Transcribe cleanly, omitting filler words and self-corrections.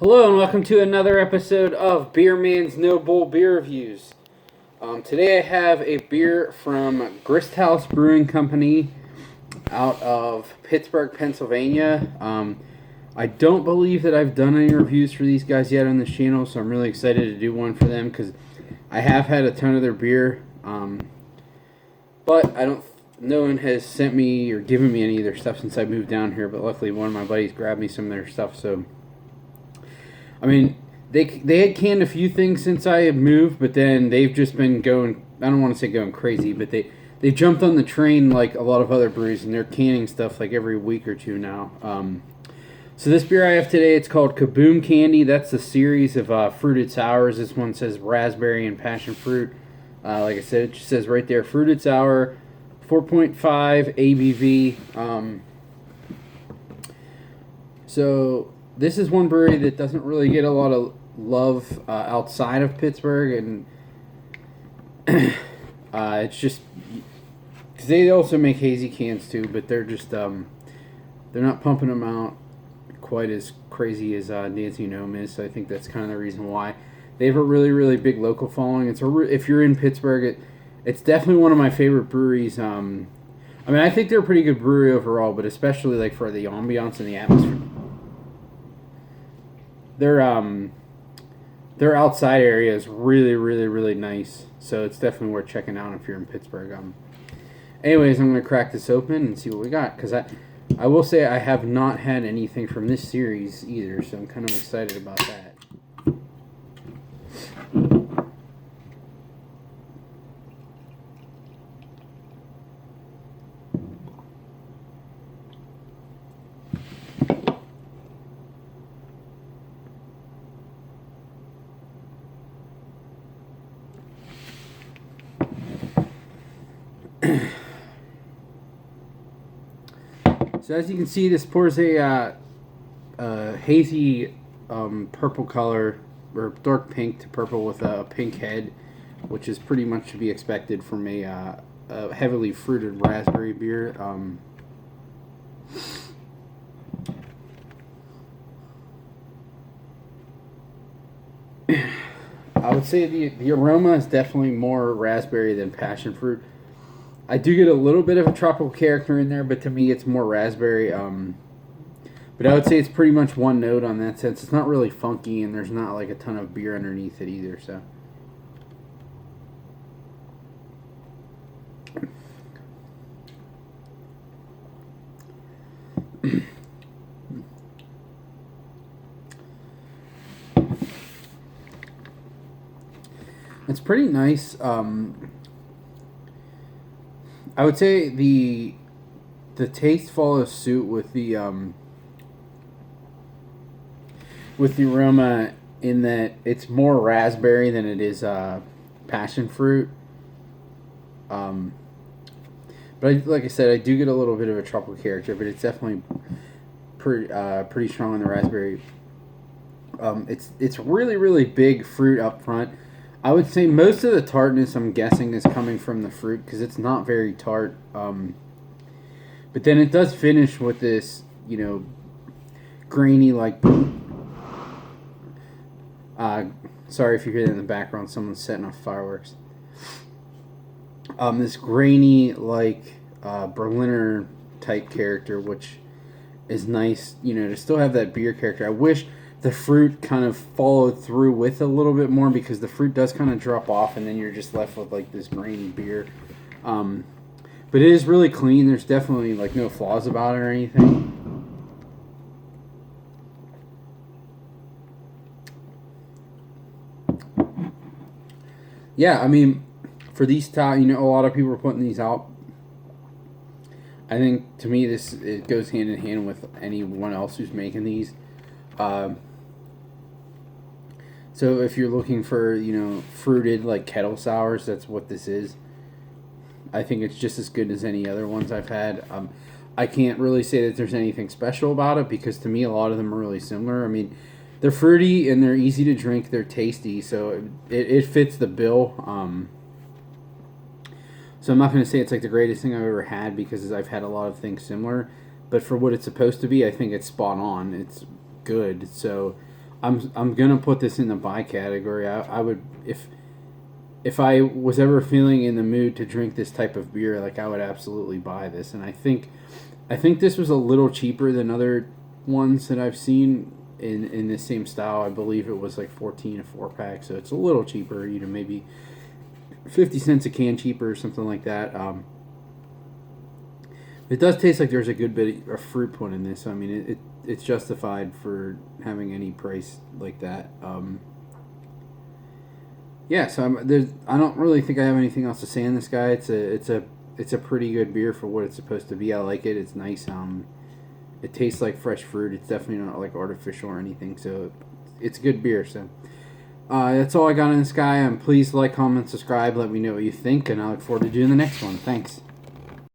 Hello and welcome to another episode of Beer Man's No Bull Beer Reviews. Today I have a beer from Grist Brewing Company out of Pittsburgh, Pennsylvania. I don't believe that I've done any reviews for these guys yet on this channel, so I'm really excited to do one for them because I have had a ton of their beer, but no one has sent me or given me any of their stuff since I moved down here, but luckily one of my buddies grabbed me some of their stuff, so I mean, they had canned a few things since I had moved, but then they've just been going, I don't want to say going crazy, but they jumped on the train like a lot of other breweries, and they're canning stuff like every week or two now. So this beer I have today, it's called Kaboom Candy. That's the series of fruited sours. This one says raspberry and passion fruit. Like I said, it just says right there, fruited sour, 4.5 ABV. So this is one brewery that doesn't really get a lot of love outside of Pittsburgh, and it's just because they also make hazy cans too, but they're just they're not pumping them out quite as crazy as Nancy Gnome is. So I think that's kind of the reason why they have a really big local following. If you're in Pittsburgh, it's definitely one of my favorite breweries. I mean, I think they're a pretty good brewery overall, but especially like for the ambiance and the atmosphere. Their outside area is really nice, so it's definitely worth checking out if you're in Pittsburgh. Anyways, I'm gonna crack this open and see what we got, because I will say I have not had anything from this series either, so I'm kind of excited about that. So as you can see, this pours a hazy purple color, or dark pink to purple with a pink head, which is pretty much to be expected from a heavily fruited raspberry beer. I would say the aroma is definitely more raspberry than passion fruit. I do get a little bit of a tropical character in there, but to me it's more raspberry. But I would say it's pretty much one note on that sense. It's not really funky, and there's not like a ton of beer underneath it either. So, it's pretty nice. I would say the taste follows suit with the aroma, in that it's more raspberry than it is passion fruit. But like I said, I do get a little bit of a tropical character, but it's definitely pretty strong on the raspberry. It's really big fruit up front. I would say most of the tartness, I'm guessing, is coming from the fruit because it's not very tart. But then it does finish with this, grainy, like... sorry if you hear that in the background. Someone's setting off fireworks. This grainy, like, Berliner type character, which is nice, to still have that beer character. I wish the fruit kind of followed through with a little bit more, because the fruit does kind of drop off, and then you're just left with like this grainy beer. But it is really clean. There's definitely like no flaws about it or anything. Yeah, I mean, for these top, a lot of people are putting these out. I think to me it goes hand in hand with anyone else who's making these. So if you're looking for, fruited, like, kettle sours, that's what this is. I think it's just as good as any other ones I've had. I can't really say that there's anything special about it, because to me a lot of them are really similar. I mean, they're fruity and they're easy to drink. They're tasty, so it fits the bill. So I'm not going to say it's like the greatest thing I've ever had, because I've had a lot of things similar. But for what it's supposed to be, I think it's spot on. It's good. So I'm gonna put this in the buy category. I would if I was ever feeling in the mood to drink this type of beer, like I would absolutely buy this. And I think this was a little cheaper than other ones that I've seen in this same style. I believe it was like 14 a 4-pack, so it's a little cheaper. Maybe 50 cents a can cheaper or something like that. It does taste like there's a good bit of fruit punch in this. So, I mean, it's justified for having any price like that. Yeah, so I don't really think I have anything else to say on this guy. It's a pretty good beer for what it's supposed to be. I like it. It's nice. It tastes like fresh fruit. It's definitely not like artificial or anything. So it's a good beer. So that's all I got on this guy. Please like, comment, subscribe. Let me know what you think, and I look forward to doing the next one. Thanks.